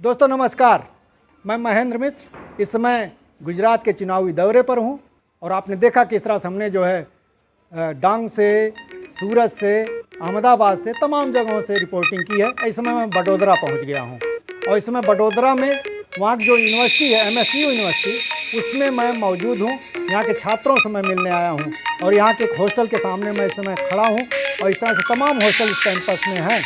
दोस्तों नमस्कार, मैं महेंद्र मिश्र इस समय गुजरात के चुनावी दौरे पर हूं और आपने देखा किस तरह से हमने जो है डांग से, सूरत से, अहमदाबाद से तमाम जगहों से रिपोर्टिंग की है। इस समय मैं बड़ोदरा पहुंच गया हूं और इस समय बड़ोदरा में वहाँ की जो यूनिवर्सिटी है MSU यूनिवर्सिटी, उसमें मैं मौजूद हूँ। यहाँ के छात्रों से मैं मिलने आया हूँ और यहाँ के एक हॉस्टल के सामने मैं इस समय खड़ा हूँ और इस तरह से तमाम हॉस्टल इस कैंपस में हैं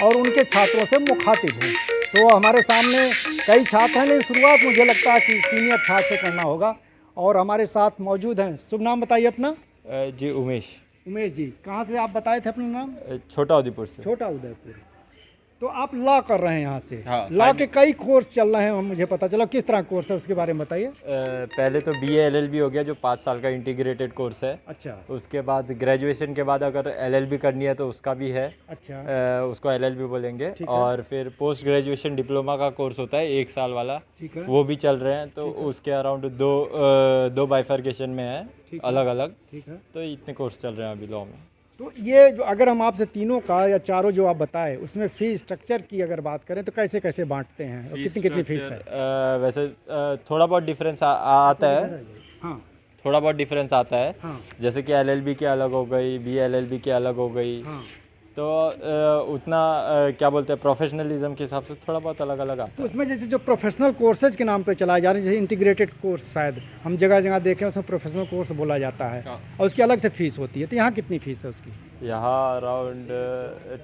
और उनके छात्रों से मुखातिब हूँ। तो हमारे सामने कई छात्र हैं, लेकिन शुरुआत मुझे लगता है कि सीनियर छात्र से करना होगा और हमारे साथ मौजूद हैं। शुभ नाम बताइए अपना। जी उमेश जी, कहाँ से आप बताए थे अपना नाम? छोटा उदयपुर से। छोटा उदयपुर। तो आप लॉ कर रहे हैं यहाँ से? हाँ, लॉ के कई कोर्स चल रहे हैं, मुझे पता चला। किस तरह कोर्स है उसके बारे में बताइए। पहले तो BA LLB हो गया जो 5 साल का इंटीग्रेटेड कोर्स है। अच्छा। उसके बाद ग्रेजुएशन के बाद अगर LLB करनी है तो उसका भी है। अच्छा। उसको LLB बोलेंगे। ठीक है। और फिर पोस्ट ग्रेजुएशन डिप्लोमा का कोर्स होता है 1 साल वाला, ठीक है। वो भी चल रहे हैं। तो उसके अराउंड दो बाइफर्केशन में है, अलग अलग। ठीक है। तो इतने कोर्स चल रहे हैं अभी लॉ में। तो ये जो अगर हम आपसे तीनों का या चारों जो आप बताए उसमें फीस स्ट्रक्चर की अगर बात करें तो कैसे कैसे बांटते हैं और कितनी फीस है? वैसे थोड़ा बहुत डिफरेंस आता है। हाँ, थोड़ा बहुत डिफरेंस आता है। हाँ, जैसे कि LLB की अलग हो गई, BA LLB की अलग हो गई। हाँ। तो उतना क्या बोलते हैं, प्रोफेशनलिज्म के हिसाब से थोड़ा बहुत अलग अलग आता तो है। उसमें जैसे जो प्रोफेशनल कोर्सेज के नाम पे चलाए जा रहे हैं, जैसे इंटीग्रेटेड कोर्स, शायद हम जगह जगह देखें उसमें प्रोफेशनल कोर्स बोला जाता है और उसकी अलग से फीस होती है। तो यहाँ कितनी फीस है उसकी? यहाँ अराउंड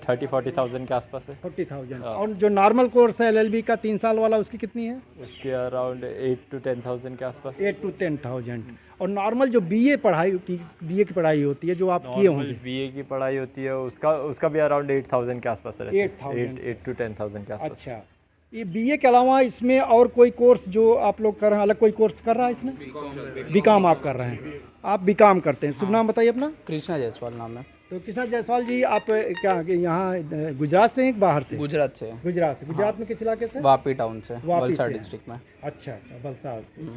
30-40,000 के आसपास है। 40,000। और जो नॉर्मल कोर्स है LLB का 3 साल वाला, उसकी कितनी है? उसके अराउंड 8 to 10,000 के आसपास। 8 to 10,000। और नॉर्मल जो BA की पढ़ाई होती है जो आप किए होंगे, BA की पढ़ाई होती है, उसका भी अराउंड 8,000 के आसपास रहता है। 8 to 10,000 के आसपास। अच्छा। ये BA के अलावा इसमें और कोई कोर्स जो आप लोग कर रहे हैं, अलग कोई कोर्स कर रहा है इसमें? बीकॉम आप कर रहे हैं। आप बीकॉम करते हैं। शुभ नाम बताइए अपना। कृष्णा जायसवाल नाम है। तो कृष्णा जायसवाल जी, आप क्या यहाँ गुजरात से हैं कि बाहर से? गुजरात से। गुजरात से। गुजरात में किस इलाके से? वापी टाउन से, वापी वलसाड़ से। डिस्ट्रिक्ट में। अच्छा अच्छा, वलसाड़ से।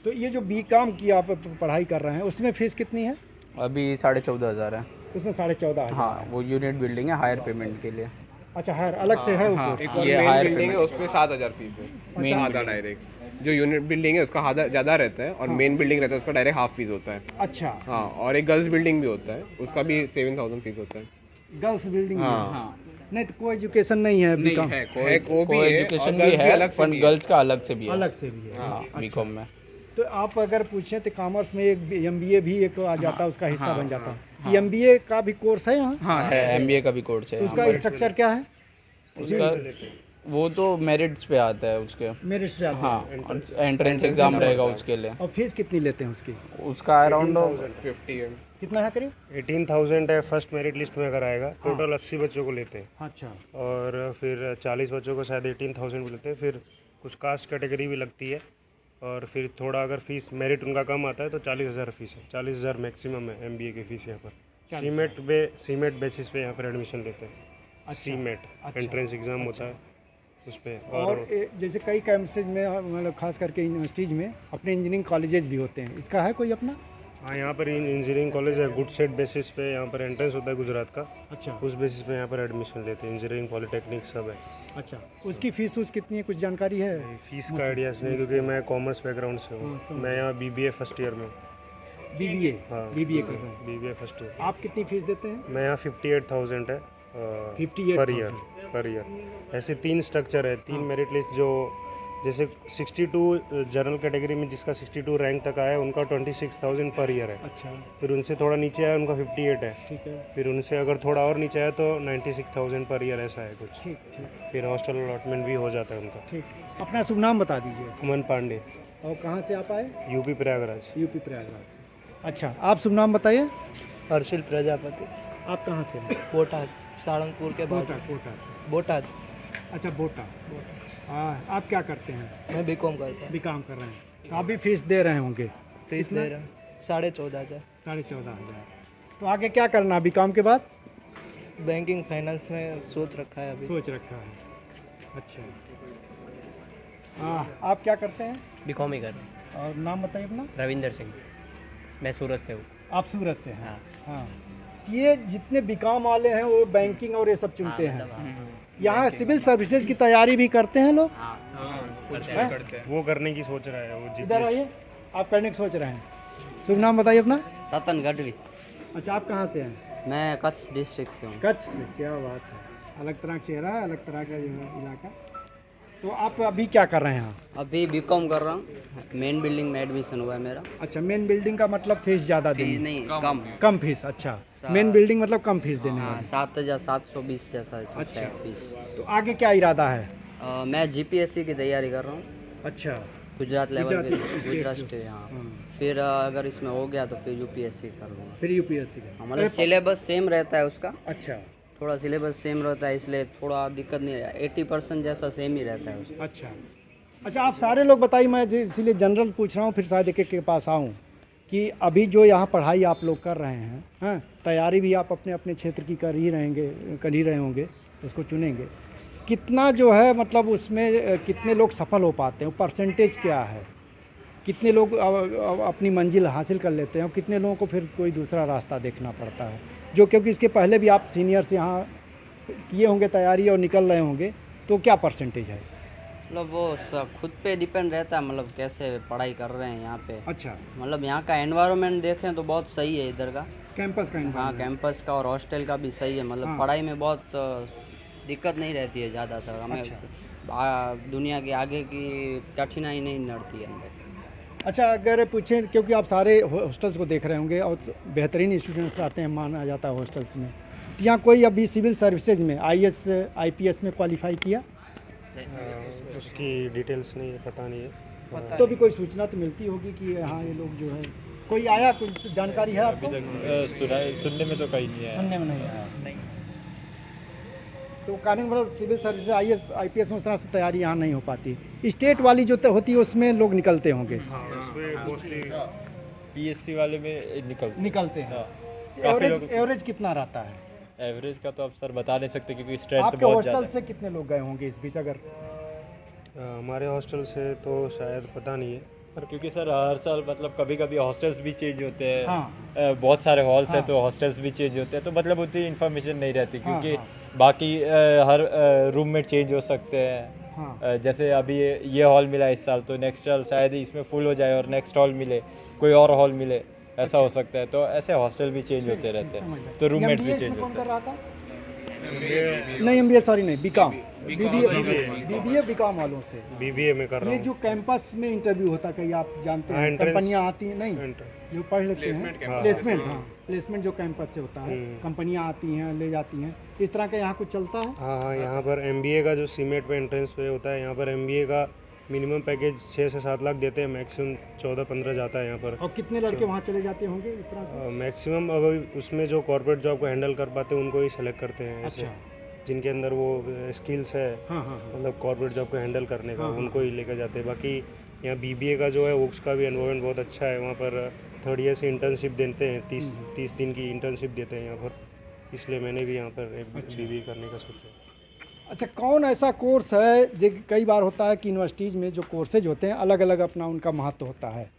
तो ये जो बीकॉम की आप पढ़ाई कर रहे हैं उसमें फीस कितनी है? अभी 14,500 है। उसमें 14,500। हाँ, वो यूनिट बिल्डिंग है हायर पेमेंट के लिए। अच्छा, हायर अलग से है वो हाँ, कोर्स? ये मेन हायर बिल्डिंग है पेमेंट। उसमें 7,000 फीस है। मेन आधा डायरेक्ट जो यूनिट बिल्डिंग है उसका आधा ज़्यादा रहता है और मेन बिल्डिंग रहता है उसका डायरेक्ट हाफ फीस होता है। अच्छा। हाँ, और एक गर्ल्स बिल्डिंग भी होता है, उसका भी 7,000 फीस होता है। गर्ल्स बिल्डिंग में? हाँ, नहीं तो कोई एजुकेशन नहीं है बीकॉम? है वो भी को है एजुकेशन और भी गर्ल्स भी है, अलग से पर भी है। गर्ल्स का अलग से भी है। अलग से भी है। हाँ, बीकॉम में। तो आप अगर पूछें तो कॉमर्स में एक MBA भी एक आ जाता है, उसका हिस्सा बन जाता है। ये MBA का भी कोर्स है यहाँ? हाँ है, MBA का भी कोर्स है। तो उसका स्ट्रक्चर क्या है? उसका वो तो मेरिट्स पे आता है उसके। मेरिट से आता हाँ, एंट्रेंस एग्जाम रहेगा उसके लिए। है। और फीस कितनी लेते हैं उसकी? उसका अराउंड 50 है। कितना है करीब? 18,000 है फर्स्ट मेरिट लिस्ट में अगर आएगा। टोटल 80 बच्चों को लेते हैं अच्छा। और फिर 40 बच्चों को शायद 18,000 भी लेते हैं। फिर कुछ कास्ट कैटेगरी भी लगती है और फिर थोड़ा अगर फीस मेरिट उनका कम आता है तो 40,000 फीस है। 40,000 मैक्सिमम है MBA की फ़ीस यहाँ पर। सीमेट बेसिस पे यहाँ पर एडमिशन लेते हैं। सीमेट एंट्रेंस एग्ज़ाम होता है उस पर। और जैसे कई कैंपसेज में, मतलब खास करके यूनिवर्सिटीज़ में अपने इंजीनियरिंग कॉलेजेस भी होते हैं, इसका है कोई अपना? हाँ, यहाँ पर इंजीनियरिंग कॉलेज है। गुड सेट बेसिस पे यहाँ पर एंट्रेंस होता है गुजरात का। अच्छा। उस बेसिस पे यहाँ पर एडमिशन लेते हैं। इंजीनियरिंग पॉलिटेक्निक सब है। अच्छा, उसकी फीस कितनी है, कुछ जानकारी है? फीस का आइडिया नहीं, क्योंकि मैं कॉमर्स बैकग्राउंड से हाँ, हूँ। समझ मैं यहाँ BBA फर्स्ट ईयर में। BBA? हाँ, BBA कर रहे हैं। BBA first year. आप कितनी फीस देते हैं? मैं यहाँ 58,000 है 58,000 पर ईयर। ऐसे 3 स्ट्रक्चर है, 3 मेरिट लिस्ट। जो जैसे 62 जनरल कैटेगरी में जिसका 62 रैंक तक आया उनका 26,000 पर ईयर है। अच्छा। फिर उनसे थोड़ा नीचे आया उनका 58 है। ठीक है। फिर उनसे अगर थोड़ा और नीचे आया तो 96,000 पर ईयर ऐसा है कुछ। ठीक ठीक फिर हॉस्टल अलॉटमेंट भी हो जाता है उनका। ठीक। अपना शुभ नाम बता दीजिए। अमन पांडे, और कहाँ से आप आए? यूपी प्रयागराज। UP प्रयागराज से। अच्छा, आप शुभ नाम बताइए। हर्षिल प्रजापति, आप कहाँ से हैं? बोटाद, सारंगपुर के बाद। कोटा से। बोटाद। अच्छा, बोटा। हाँ, आप क्या करते हैं? मैं बीकॉम करता हूँ। बीकॉम कर रहे हैं। तो आप भी फीस दे रहे होंगे? फीस दे रहा हूँ 14,500। 14,500। तो आगे क्या करना बीकॉम के बाद? बैंकिंग फाइनेंस में सोच रखा है अभी। सोच रखा है। अच्छा। हाँ, आप क्या करते हैं? बीकॉम ही कर रहे हैं। और नाम बताइए अपना। रविंदर सिंह, मैं सूरत से हूँ। आप सूरत से हैं? हाँ। ये जितने बीकॉम वाले हैं वो बैंकिंग और ये सब चुनते हैं। यहाँ सिविल सर्विसेज की तैयारी भी करते हैं लोग? करते हैं। वो करने की सोच रहा है वो इधर GPS। आइए, आप करने की सोच रहे हैं। शुभ नाम बताइए अपना। रतन गढ़वी। अच्छा, आप कहाँ से हैं? मैं कच्छ डिस्ट्रिक्ट से हूँ। कच्छ से। क्या बात है, अलग तरह का चेहरा, अलग तरह का जो है इलाका। तो आप अभी क्या कर रहे हैं यहाँ? अभी बीकॉम कर रहा हूँ, मेन बिल्डिंग में एडमिशन हुआ है मेरा। अच्छा, मेन बिल्डिंग का मतलब फीस ज़्यादा फीस देनी? नहीं, कम। कम फीस। अच्छा, मेन बिल्डिंग मतलब कम फीस देने हाँ, वाली। 7,720 जैसा कुछ अच्छा। है फीस। तो आगे क्या इरादा है? मैं GPSC की तैयारी कर रहा हूँ, अच्छा, गुजरात लेवल गुजरात की, स्टेट गुजरात की। स्टेट। हाँ, हाँ। फिर अगर इसमें हो गया तो फिर UPSC कर लूँगा। फिर UPSC का। हाँ, मतलब सिलेबस सेम रहता है उसका, अच्छा थोड़ा सिलेबस सेम रहता है इसलिए थोड़ा दिक्कत नहीं है। 80% जैसा सेम ही रहता है उसका। अच्छा अच्छा, आप सारे लोग बताइए, मैं इसीलिए जनरल पूछ रहा हूँ, फिर शायद एक के पास आऊँ कि अभी जो यहाँ पढ़ाई आप लोग कर रहे हैं, हाँ, तैयारी भी आप अपने अपने क्षेत्र की कर ही रहे होंगे, उसको चुनेंगे। कितना जो है मतलब उसमें कितने लोग सफल हो पाते हैं, परसेंटेज क्या है? कितने लोग अपनी मंजिल हासिल कर लेते हैं और कितने लोगों को फिर कोई दूसरा रास्ता देखना पड़ता है, जो क्योंकि इसके पहले भी आप सीनियर से यहाँ किए होंगे तैयारी और निकल रहे होंगे, तो क्या परसेंटेज है? मतलब वो खुद पे डिपेंड रहता है, मतलब कैसे पढ़ाई कर रहे हैं यहाँ पे। अच्छा, मतलब यहाँ का एनवायरनमेंट देखें तो बहुत सही है इधर का। कैंपस का हाँ, environment। कैंपस का और हॉस्टल का भी सही है। मतलब हाँ। पढ़ाई में बहुत दिक्कत नहीं रहती है ज़्यादातर हमें। दुनिया के आगे की कठिनाई नहीं नड़ती है अंदर। अच्छा, अगर पूछें, क्योंकि आप सारे हॉस्टल्स को देख रहे होंगे और बेहतरीन स्टूडेंट्स आते हैं माना जाता है हॉस्टल्स में, तो यहाँ कोई अभी सिविल सर्विसेज में IAS IPS में क्वालिफाई किया? उसकी डिटेल्स नहीं है, पता नहीं है। तो भी कोई सूचना तो मिलती होगी कि हाँ ये लोग जो है, कोई आया, कुछ जानकारी है आपको? सुनने में तो कहीं नहीं है। सुनने में नहीं आया। तो कारण मतलब सिविल सर्विस IAS IPS में उस तरह से तैयारी यहाँ नहीं हो पाती। स्टेट वाली जो होती है उसमें लोग निकलते होंगे। हाँ, उसमें मोस्टली PSC वाले में निकलते हैं। काफ़ी एवरेज लोग एवरेज कितना रहता है? एवरेज का तो आप सर बता नहीं सकते क्योंकि स्ट्रेंथ आपके बहुत हॉस्टल ज़्यादा से कितने लोग गए होंगे इस बीच? अगर हमारे हॉस्टल से तो शायद पता नहीं है। है क्योंकि सर हर साल मतलब कभी कभी हॉस्टल्स भी चेंज होते हैं। हाँ। बहुत सारे हॉल्स हैं हाँ। तो हॉस्टल्स भी चेंज होते हैं, तो मतलब उतनी इन्फॉर्मेशन नहीं रहती हाँ, क्योंकि हाँ। बाकी हर रूममेट चेंज हो सकते हैं। हाँ। जैसे अभी ये हॉल मिला इस साल, तो नेक्स्ट साल शायद ही इसमें फुल हो जाए और नेक्स्ट हॉल मिले, कोई और हॉल मिले, ऐसा हो सकता है। तो ऐसे हॉस्टल भी चेंज होते रहते समझ हैं, गए। तो रूममेट्स भी MBA चेंज इसमें कौन होते कर हैं। रहा था? नहीं, MBA सॉरी नहीं, BCom BBA BCom वालों से। BBA में कर रहा ये हूँ। जो कैंपस में इंटरव्यू होता है, कहीं आप जानते हाँ, हैं, entrance- कंपनियां आती हैं, नहीं Enter- जो पढ़ लेते हैं, प्लेसमेंट। हाँ, प्लेसमेंट जो कैंपस से होता है, कंपनियां आती हैं, ले जाती हैं, इस तरह का यहाँ कुछ चलता है? हाँ हाँ, यहाँ पर MBA का जो सीमेट पे एंट्रेंस पे होता है, यहाँ पर MBA का मिनिमम पैकेज 6 से 7 लाख देते हैं, मैक्सिमम 14-15 जाता है यहाँ पर। और कितने लड़के वहाँ चले जाते होंगे इस तरह से? मैक्सिमम अगर उसमें जो कॉर्पोरेट जॉब को हैंडल कर पाते हैं उनको ही सेलेक्ट करते हैं ऐसे, अच्छा। जिनके अंदर वो स्किल्स है, हाँ हाँ हाँ। मतलब कॉर्पोरेट जॉब को हैंडल करने का, उनको ही लेकर जाते हैं। बाकी यहाँ BBA का जो है उसका भी एनवायरनमेंट बहुत अच्छा है। वहाँ पर 3rd ईयर से इंटर्नशिप देते हैं, 30 दिन की इंटर्नशिप देते हैं यहाँ पर, इसलिए मैंने भी यहाँ पर एक BBA करने का सोचा। अच्छा, कौन ऐसा कोर्स है जो कई बार होता है कि यूनिवर्सिटीज़ में जो कोर्सेज होते हैं अलग अलग अपना उनका महत्व होता है,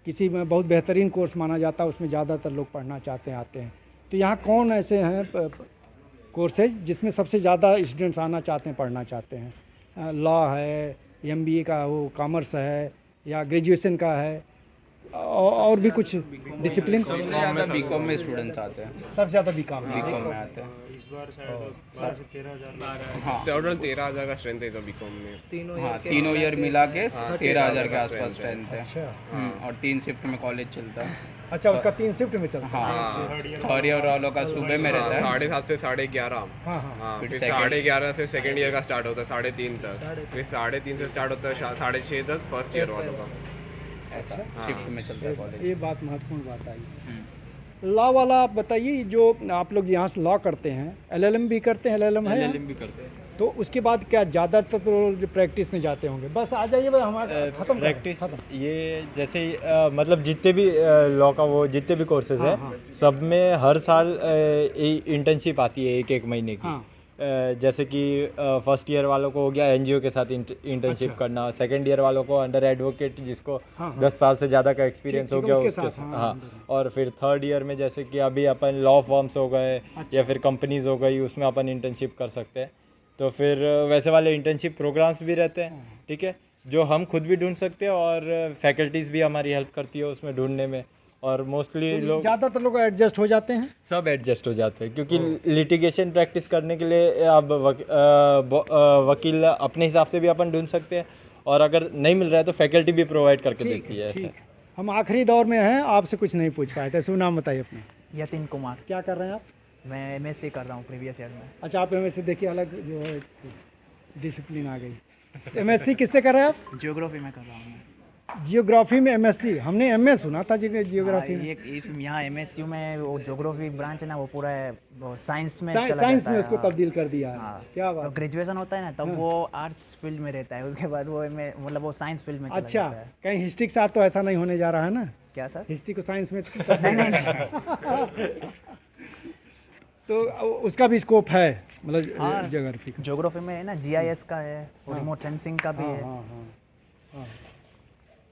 किसी में बहुत बेहतरीन कोर्स माना जाता है, उसमें ज़्यादातर लोग पढ़ना चाहते आते हैं, तो यहाँ कौन ऐसे हैं कोर्सेज जिसमें सबसे ज़्यादा स्टूडेंट्स आना चाहते हैं, पढ़ना चाहते हैं? लॉ है, MBA का वो कॉमर्स है, या ग्रेजुएशन का है, और भी कुछ डिसिप्लिन? सबसे ज़्यादा BCom में स्टूडेंट्स आते हैं, सबसे ज़्यादा BCom में। BCom में आते हैं। इस बार शायद 12 से 13,000। हाँ टोटल 13,000 का स्ट्रेंथ है तो बीकॉम में। तीनों ईयर मिला के 13,000 के आसपास स्ट्रेंथ है। अच्छा और 3 शिफ्ट में कॉलेज चलता है। अच्छा, उसका 3 शिफ्ट में चलता है? हाँ, 3rd ईयर वालों का सुबह में रहता है। 7:30 से 11:30। हाँ हाँ। हाँ, फिर फिर second- 11:30 से सेकंड ईयर का स्टार्ट होता है 3:30 तक, फिर 3:30 से स्टार्ट होता है 6:30 तक फर्स्ट ईयर वालों का। ऐसा शिफ्ट में चलता है कॉलेज। ये बात महत्वपूर्ण बात आई। लॉ वाला आप बताइए, जो आप लोग यहाँ से लॉ करते हैं, LLM भी करते हैं? LLM है यहाँ? भी करते हैं। तो उसके बाद क्या ज़्यादातर तो जो प्रैक्टिस में जाते होंगे? बस आ जाइए भाई, हमारा खत्म करो, प्रैक्टिस खत्म। ये जैसे ही, मतलब जितने भी लॉ का वो जितने भी कोर्सेज हाँ, है, हाँ। सब में हर साल इंटर्नशिप आती है एक महीने की। हाँ। जैसे कि फर्स्ट ईयर वालों को हो गया NGO के साथ इंटर्नशिप करना, सेकंड ईयर वालों को अंडर एडवोकेट जिसको हाँ, हाँ। 10 साल से ज़्यादा का एक्सपीरियंस हो ठीक है, गया उसके उसके साथ, साथ। हाँ, हाँ, और फिर 3rd ईयर में जैसे कि अभी अपन लॉ फॉर्म्स हो गए या फिर कंपनीज हो गई, उसमें अपन इंटर्नशिप कर सकते हैं। तो फिर वैसे वाले इंटर्नशिप प्रोग्राम्स भी रहते हैं, ठीक है, जो हम खुद भी ढूंढ सकते हैं और फैकल्टीज़ भी हमारी हेल्प करती है उसमें ढूंढने में। और मोस्टली लोग ज़्यादातर लोग एडजस्ट हो जाते हैं। सब एडजस्ट हो जाते हैं क्योंकि लिटिगेशन प्रैक्टिस करने के लिए अब वकील अपने हिसाब से भी अपन ढूंढ सकते हैं, और अगर नहीं मिल रहा है तो फैकल्टी भी प्रोवाइड करके देती है ऐसा। हम आखिरी दौर में हैं, आपसे कुछ नहीं पूछ पाए थे। शुभ नाम बताइए अपने। यतिन कुमार। क्या कर रहे हैं आप? मैं एमएससी कर रहा हूँ प्रीवियस ईयर में। अच्छा, आप एमएससी देखिए, अलग जो है डिसिप्लिन आ गई। एमएससी किससे कर रहे हैं आप? जियोग्राफी में कर रहा हूँ मैं। जियोग्राफी में एमएससी? हमने एमए सुना था जियोग्राफी में। ये इस यहाँ एमएसयू में वो जियोग्राफी ब्रांच है ना, वो पूरा है वो साइंस में साइंस में उसको तब्दील कर दिया है। क्या बात। ग्रेजुएशन होता है ना तब वो आर्ट्स फील्ड में रहता है, उसके बाद वो मतलब वो साइंस फील्ड में चला अच्छा, जाता है। कहीं हिस्ट्री के साथ तो ऐसा नहीं होने जा रहा है ना? क्या सर? हिस्ट्री को साइंस में नहीं तो उसका भी स्कोप है, मतलब ज्योग्राफी का। जियोग्राफी में है ना, जीआईएस का है और रिमोट सेंसिंग का भी है। हाँ।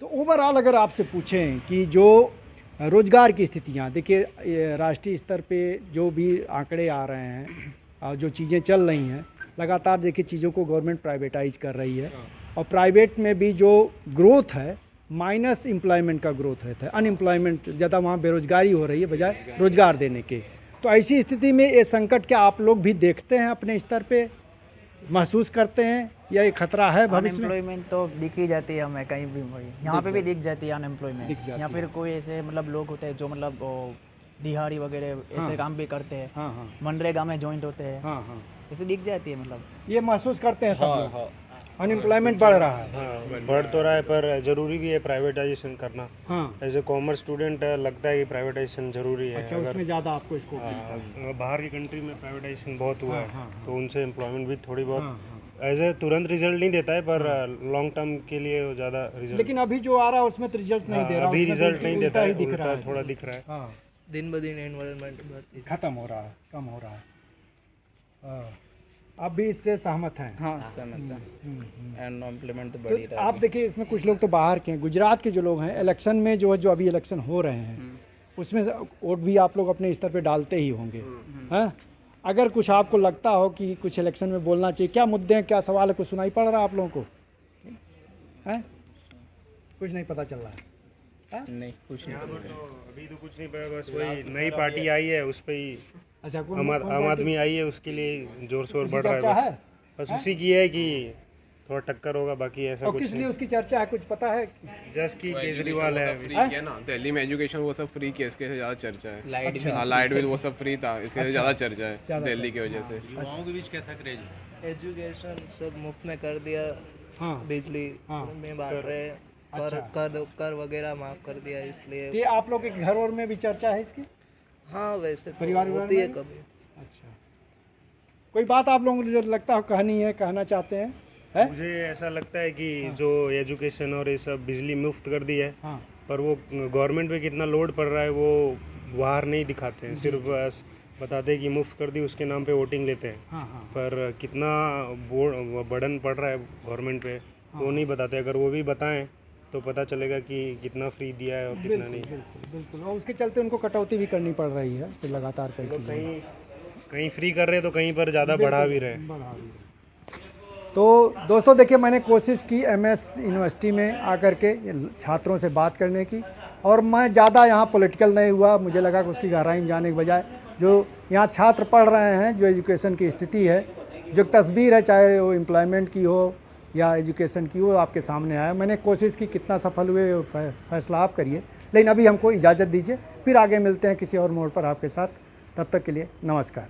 तो ओवरऑल अगर आपसे पूछें कि जो रोज़गार की स्थितियाँ, देखिए राष्ट्रीय स्तर पे जो भी आंकड़े आ रहे हैं और जो चीज़ें चल रही हैं, लगातार देखिए चीज़ों को गवर्नमेंट प्राइवेटाइज कर रही है, और प्राइवेट में भी जो ग्रोथ है माइनस एम्प्लॉयमेंट का ग्रोथ रहता है, अनएम्प्लॉयमेंट ज़्यादा, वहाँ बेरोज़गारी हो रही है बजाय रोज़गार देने के। तो ऐसी स्थिति में ये संकट क्या आप लोग भी देखते हैं, अपने स्तर पे महसूस करते हैं, या ये खतरा है भविष्य में? अनएम्प्लॉयमेंट तो दिख ही जाती है हमें कहीं भी, यहाँ पे भी दिख जाती है अनएम्प्लॉयमेंट। या फिर कोई ऐसे मतलब लोग होते हैं जो मतलब दिहाड़ी वगैरह ऐसे काम भी करते हैं, मनरेगा में ज्वाइंट होते हैं, ऐसे दिख जाती है, मतलब ये महसूस करते हैं सब लोग। अनएम्प्लॉयमेंट बढ़ रहा है। हाँ, बढ़ तो रहा है, पर ज़रूरी भी है प्राइवेटाइजेशन करना। हाँ। एज ए कॉमर्स स्टूडेंट लगता है कि प्राइवेटाइजेशन ज़रूरी है। अच्छा, उसमें ज़्यादा आपको स्कोप मिलता है। बाहर की कंट्री में प्राइवेटाइजेशन बहुत हुआ है, तो उनसे एम्प्लॉयमेंट भी थोड़ी बहुत एज ए तुरंत रिजल्ट नहीं देता है, पर लॉन्ग टर्म के लिए वो ज़्यादा रिजल्ट। लेकिन अभी जो आ रहा है उसमें तो रिजल्ट नहीं दे रहा, अभी रिजल्ट नहीं देता है, दिख रहा है, थोड़ा दिख रहा है। हाँ, दिन ब दिन एनवायरनमेंट खत्म हो रहा है, कम हो रहा है। आप भी इससे सहमत हैं? हाँ सहमत है। अनएम्प्लॉयमेंट तो बढ़ ही तो रहा है। आप देखिए, इसमें कुछ लोग तो बाहर के हैं, गुजरात के जो लोग हैं, इलेक्शन में जो अभी इलेक्शन हो रहे हैं उसमें वोट भी आप लोग अपने स्तर पे डालते ही होंगे, हैं? अगर कुछ आपको लगता हो कि कुछ इलेक्शन में बोलना चाहिए, क्या मुद्दे हैं, क्या सवाल है, कुछ सुनाई पड़ रहा है आप लोगों को? हैं? कुछ नहीं पता चल रहा है? नहीं, कुछ नहीं। अभी तो कुछ नहीं पता, बस वही नई पार्टी आई है उस पर ही। अच्छा, आम आदमी आई है, उसके लिए जोर शोर बढ़ रहा चर्चा है। है? बस उसी की है कि थोड़ा टक्कर होगा, बाकी ऐसा और कुछ किस लिए उसकी चर्चा है, कुछ पता है? जस्ट की केजरीवाल है। फ्री किया ना दिल्ली में, एजुकेशन वो सब फ्री किया, इसके से ज़्यादा चर्चा है। लाइट बिल वो सब फ्री था, इसके से ज़्यादा चर्चा है दिल्ली की वजह से। युवाओं के बीच कैसा क्रेज है? एजुकेशन सब मुफ्त में कर दिया। हाँ। बिजली में बांट रहे, कर वगैरह माफ कर दिया, इसलिए। ये आप लोग के घर और में भी चर्चा है इसकी? हाँ, वैसे तो परिवार होती है में? कभी। अच्छा, कोई बात आप लोगों को जो लगता हो कहनी है, कहना चाहते हैं? है? मुझे ऐसा लगता है कि जो एजुकेशन और ये सब बिजली मुफ्त कर दी है, पर वो गवर्नमेंट पे कितना लोड पड़ रहा है वो बाहर नहीं दिखाते हैं, सिर्फ बस बताते हैं कि मुफ्त कर दी, उसके नाम पे वोटिंग लेते हैं। पर कितना बर्डन पड़ रहा है गवर्नमेंट पे वो नहीं बताते। अगर वो भी बताएं तो पता चलेगा कि कितना फ्री दिया है और कितना नहीं। बिल्कुल, और उसके चलते उनको कटौती भी करनी पड़ रही है, तो लगातार कहीं फ्री कर रहे तो कहीं पर ज़्यादा बढ़ा भी रहे। तो दोस्तों देखिए, मैंने कोशिश की एमएस यूनिवर्सिटी में आकर के छात्रों से बात करने की, और मैं ज़्यादा यहाँ पॉलिटिकल नहीं हुआ। मुझे लगा कि उसकी गहराई में जाने के बजाय जो यहाँ छात्र पढ़ रहे हैं, जो एजुकेशन की स्थिति है, जो तस्वीर है, चाहे वो एम्प्लॉयमेंट की हो या एजुकेशन की हो, आपके सामने आया। मैंने कोशिश की, कितना सफल हुए फैसला आप करिए, लेकिन अभी हमको इजाज़त दीजिए, फिर आगे मिलते हैं किसी और मोड़ पर आपके साथ। तब तक के लिए नमस्कार।